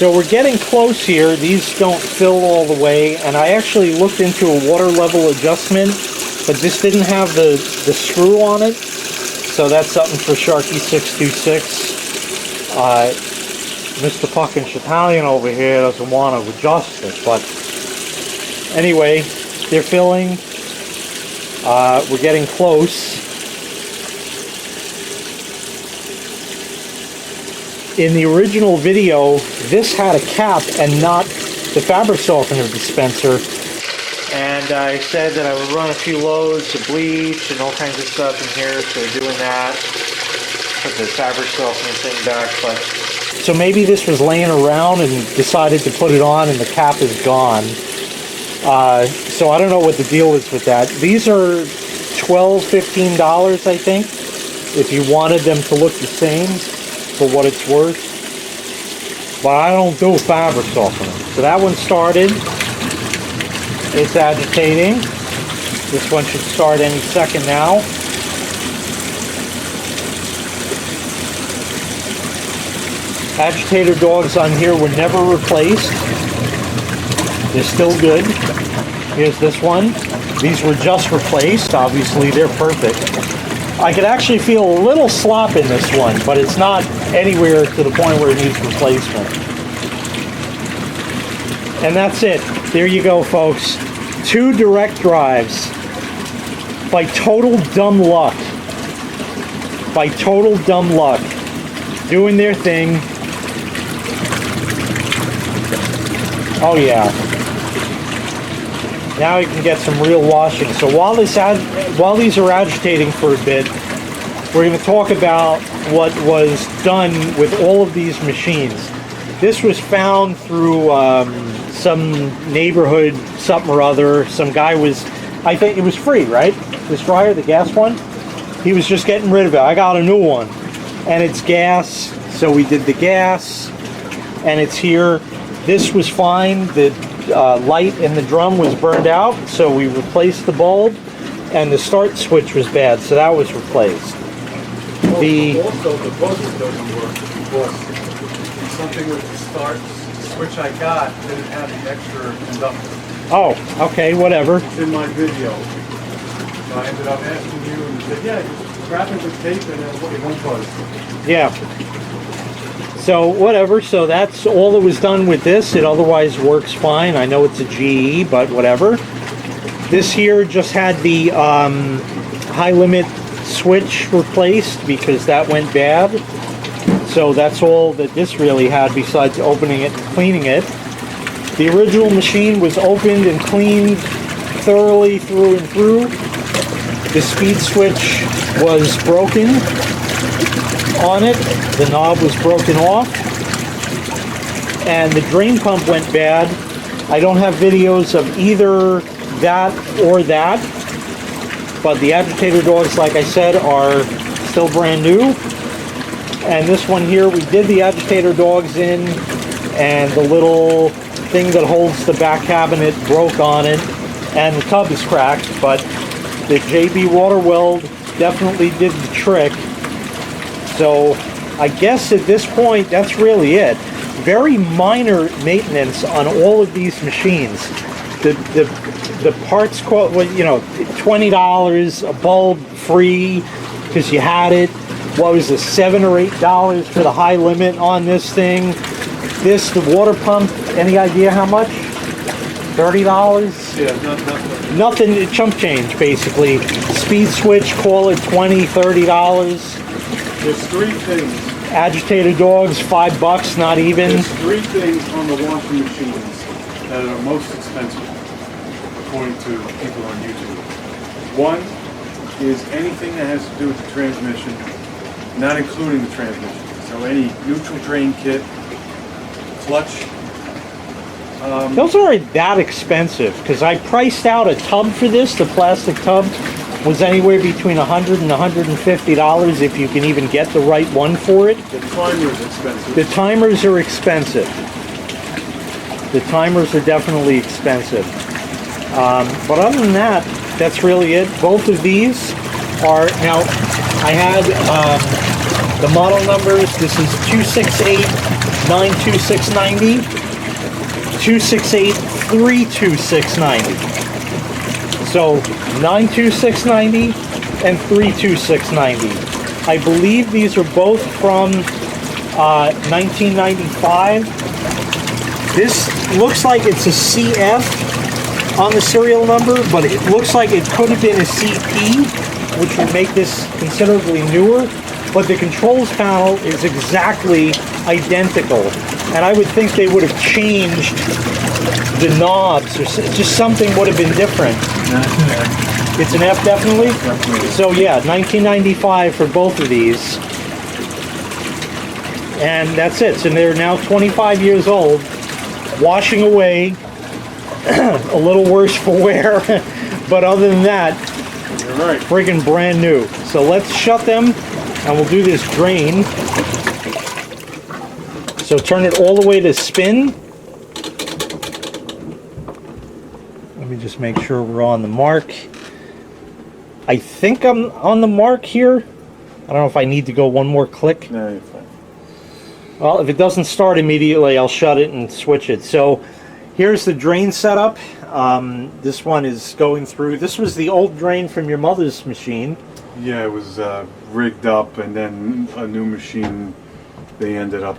So we're getting close here. These don't fill all the way, and I actually looked into a water level adjustment, but this didn't have the screw on it. So that's something for Sharky 626. Mr. fucking Italian over here doesn't want to adjust it, but anyway, they're filling. We're getting close. In the original video, this had a cap and not the fabric softener dispenser. And I said that I would run a few loads of bleach and all kinds of stuff in here, so doing that. Put the fabric softener thing back, but so maybe this was laying around and decided to put it on and the cap is gone. So I don't know what the deal is with that. These are $12, $15, I think, if you wanted them to look the same for what it's worth. But I don't do fabric softener. So that one started. It's agitating. This one should start any second now. Agitator dogs on here were never replaced. They're still good. Here's this one. These were just replaced. Obviously, they're perfect. I could actually feel a little slop in this one, but it's not anywhere to the point where it needs replacement. And that's it. There you go, folks. 2 direct drives. By total dumb luck. By total dumb luck. Doing their thing. Oh yeah. Now you can get some real washing. So while these are agitating for a bit, we're going to talk about what was done with all of these machines. This was found through some neighborhood something or other. Some guy was, I think it was free, right? This dryer, the gas one? He was just getting rid of it. I got a new one. And it's gas, so we did the gas, and it's here. This was fine. The light in the drum was burned out, so we replaced the bulb, and the start switch was bad, so that was replaced. Also, the buzzer doesn't work because something with the start switch I got didn't have the extra conductor. Oh, okay, whatever. It's in my video. So I ended up asking you, and you said, yeah, just wrap it with tape and it won't buzz. Yeah. So whatever, so that's all that was done with this. It otherwise works fine. I know it's a GE, but whatever. This here just had the high limit switch replaced because that went bad. So that's all that this really had besides opening it and cleaning it. The original machine was opened and cleaned thoroughly through and through. The speed switch was broken on it. The knob was broken off. And the drain pump went bad. I don't have videos of either that or that. But the agitator dogs, like I said, are still brand new. And this one here, we did the agitator dogs in, and the little thing that holds the back cabinet broke on it, and the tub is cracked, but the JB water weld definitely did the trick. So I guess at this point, that's really it. Very minor maintenance on all of these machines. The parts cost, well, you know, $20, a bulb free because you had it. What was it, $7 or $8 for the high limit on this thing? This, the water pump, any idea how much? $30? Yeah, nothing, chump change basically. Speed switch, call it $20, $30. There's 3 things. Agitator dogs, $5, not even. There's 3 things on the washing machines that are most expensive, according to people on YouTube. One is anything that has to do with the transmission, not including the transmission. So any neutral drain kit, clutch. Those aren't that expensive because I priced out a tub for this. The plastic tub was anywhere between $100 and $150 if you can even get the right one for it. The timer's expensive. The timers are expensive. The timers are definitely expensive. But other than that, that's really it. Both of these are, now I had the model numbers. This is 268 92690, 268 32690. So 92690 and 32690. I believe these are both from 1995. This looks like it's a CF on the serial number, but it looks like it could have been a CP, which would make this considerably newer. But the controls panel is exactly identical, and I would think they would have changed the knobs, or just something would have been different. It's an F, definitely? Definitely. So yeah, 1995 for both of these. And that's it. So they're now 25 years old, washing away, a little worse for wear, but other than that, You're right. friggin' brand new. So let's shut them, and we'll do this drain. So turn it all the way to spin. Let me just make sure we're on the mark. I think I'm on the mark here. I don't know if I need to go one more click. No, you're fine. Well, if it doesn't start immediately, I'll shut it and switch it. So here's the drain setup. This one is going through. This was the old drain from your mother's machine. Yeah, it was rigged up, and then a new machine. They ended up,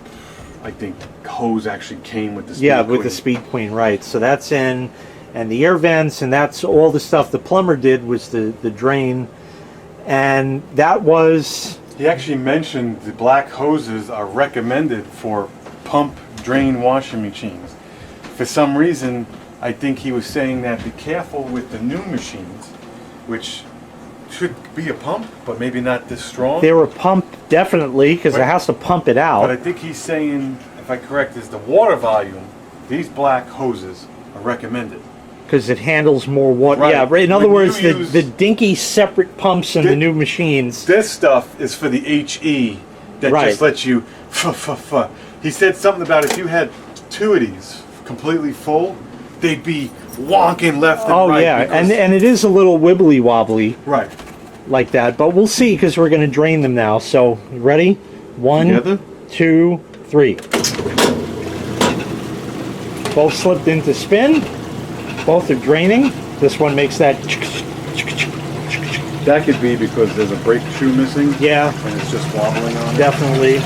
I think, hose actually came with the speed Yeah, with queen. the Speed Queen, right. So that's in, and the air vents, and that's all the stuff the plumber did was the drain. And that was, He actually mentioned the black hoses are recommended for pump drain washing machines. For some reason, I think he was saying that be careful with the new machines, which should be a pump, but maybe not this strong. they were pumped definitely, because it Right. has to pump it But I out. think he's saying, if I correct, is the water volume, these black hoses are recommended. Because it handles more water. Right. Yeah, right. In other When words, you the, use- the dinky separate pumps in the Thi- new machines. This stuff is for the HE that Right. just lets you He said something about if you had two of these completely full, they'd be wonking left and Oh right. yeah, because- and it is a little wibbly wobbly right. like that, but we'll see because we're going to drain them now. So you ready? One, Together? 2, 3. Both slipped into spin. Both are draining. This one makes that. That could be because there's a brake shoe missing. Yeah, And it's just wobbling on it. definitely.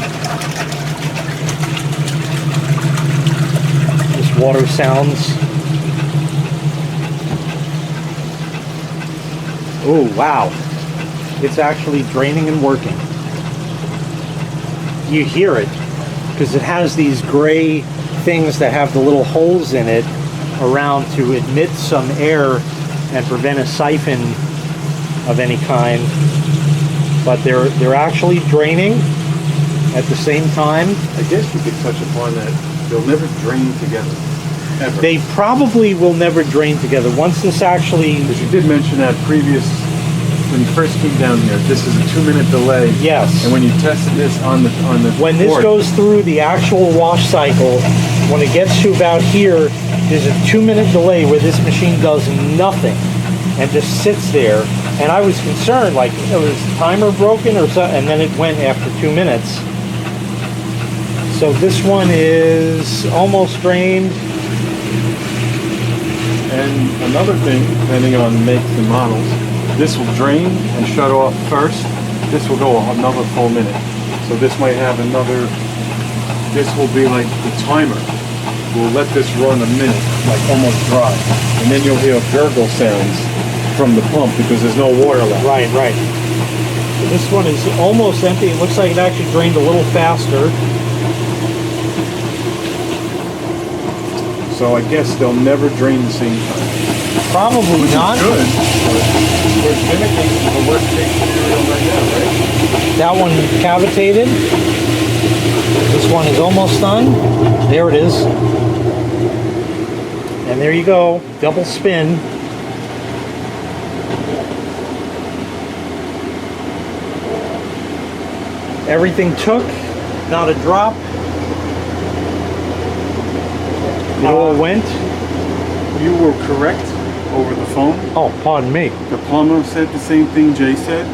This water sounds. Oh wow, it's actually draining and working. You hear it because it has these gray things that have the little holes in it around to admit some air and prevent a siphon of any kind. But they're actually draining at the same time. I guess we could touch upon that. They'll never drain together. Ever. They probably will never drain together. Once this actually, Because you did mention that when you first came down here, this is a 2-minute delay. yes. And when you tested this on the When this board, goes through the actual wash cycle, when it gets to about here, there's a 2-minute delay where this machine does nothing and just sits there. And I was concerned, like, was the timer broken or something? And then it went after 2 minutes. So this one is almost drained. And another thing, depending on makes and models, this will drain and shut off first. This will go another full minute. So this might have this will be like the timer. We'll let this run a minute, like almost dry. And then you'll hear gurgle sounds from the pump because there's no water left. Right, right. So this one is almost empty. It looks like it actually drained a little faster. So I guess they'll never drain the same time. Probably not. Good. We're mimicking the worst case scenario right now, right? That one cavitated. This one is almost done. There it is. And there you go. Double spin. Everything took. Not a drop. It all went. You were correct over the phone. Oh, pardon me. The plumber said the same thing Jay said.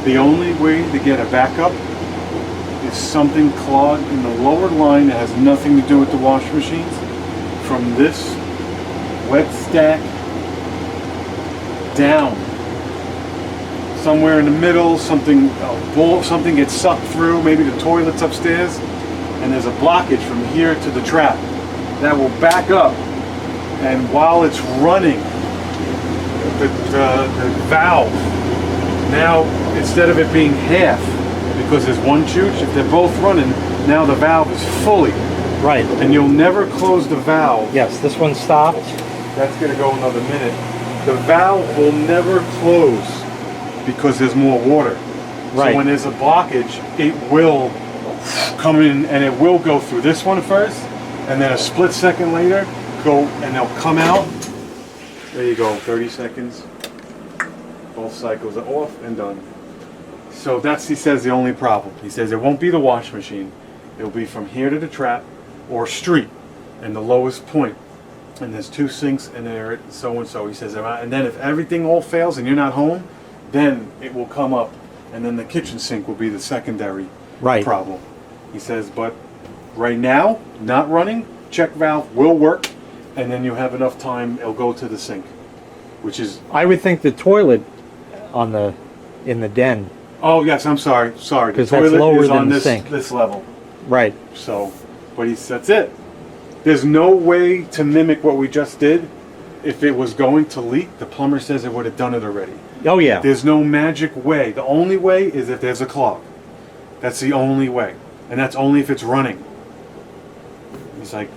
The only way to get a backup is something clogged in the lower line that has nothing to do with the washing machines. From this wet stack down, somewhere in the middle, something gets sucked through. Maybe the toilet's upstairs, and there's a blockage from here to the trap that will back up. And while it's running, the valve, now instead of it being half, because there's one chooch, if they're both running, now the valve is fully. Right. And you'll never close the valve. Yes, this one stopped. That's going to go another minute. The valve will never close because there's more water. Right. So when there's a blockage, it will come in and it will go through this one first, and then a split second later, go and they'll come out. There you go, 30 seconds. Both cycles are off and done. So that's, he says, the only problem. He says it won't be the wash machine. It'll be from here to the trap or street and the lowest point. And there's 2 sinks in there, so and so. He says, and then if everything all fails and you're not home, then it will come up, and then the kitchen sink will be the secondary problem. He says, but right now, not running, check valve will work, and then you have enough time, it'll go to the sink, which is... I would think the toilet in the den. Oh yes, I'm sorry. Because that's lower than the sink. This level. Right. So, but that's it. There's no way to mimic what we just did. If it was going to leak, the plumber says it would have done it already. Oh yeah. There's no magic way. The only way is if there's a clog. That's the only way. And that's only if it's running. He's like,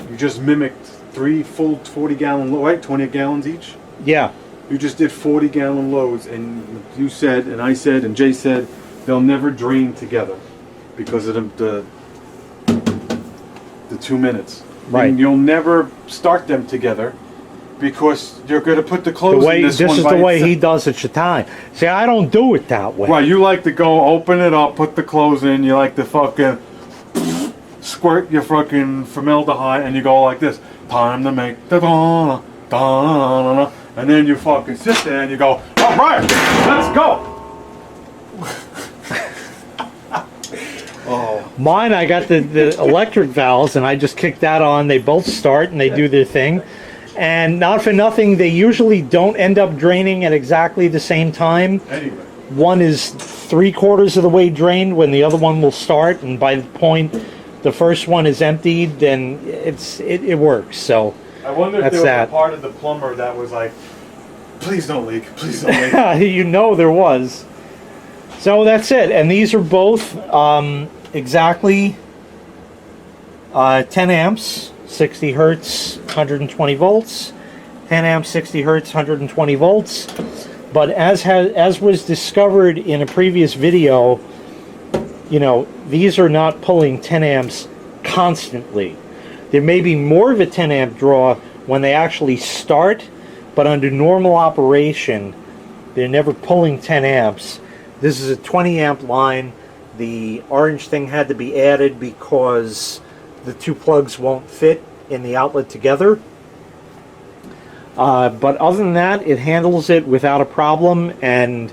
you just mimicked 3 full 40-gallon loads, right? 20 gallons each? Yeah. You just did 40-gallon loads, and you said, and I said, and Jay said, they'll never drain together because of the 2 minutes. Right. And you'll never start them together because you're going to put the clothes in this one. This is the way he does it, Shatai. See, I don't do it that way. Right, you like to go open it up, put the clothes in, you like to fucking squirt your fucking formaldehyde, and you go like this. Time to make the da da, and then you fucking sit there and you go, all right, let's go. Oh. Mine, I got the electric valves, and I just kick that on. They both start, and they do their thing. And not for nothing, they usually don't end up draining at exactly the same time. Anyway. One is 3/4 of the way drained when the other one will start, and by the point the first one is emptied, then it works. So I wonder if that's there was that. a part of the plumber that was like, please don't leak, please don't leak. You know there was. So that's it. And these are both exactly 10 amps, 60 hertz, 120 volts. 10 amps, 60 hertz, 120 volts. But as was discovered in a previous video, you know, these are not pulling 10 amps constantly. There may be more of a 10 amp draw when they actually start, but under normal operation, they're never pulling 10 amps. This is a 20 amp line. The orange thing had to be added because the 2 plugs won't fit in the outlet together. But other than that, it handles it without a problem. And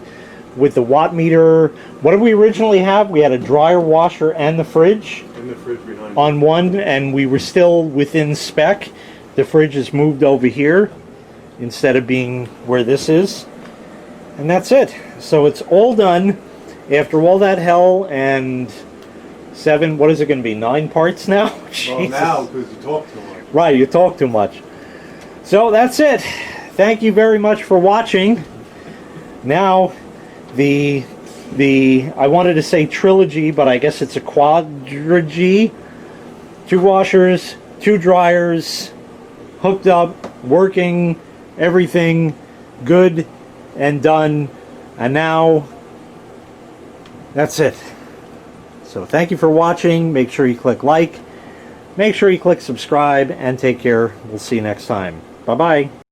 with the watt meter, what did we originally have? We had a dryer, washer, and the fridge. In the fridge behind on one, and we were still within spec. The fridge is moved over here instead of being where this is. And that's it. So it's all done after all that hell and 7, what is it going to be, 9 parts now? Well, now, because you talk too much. Right, you talk too much. So that's it. Thank you very much for watching. Now, I wanted to say trilogy, but I guess it's a quadrigy. 2 washers, 2 dryers, hooked up, working, everything good and done. And now, that's it. So thank you for watching. Make sure you click like. Make sure you click subscribe, and take care. We'll see you next time. Bye-bye.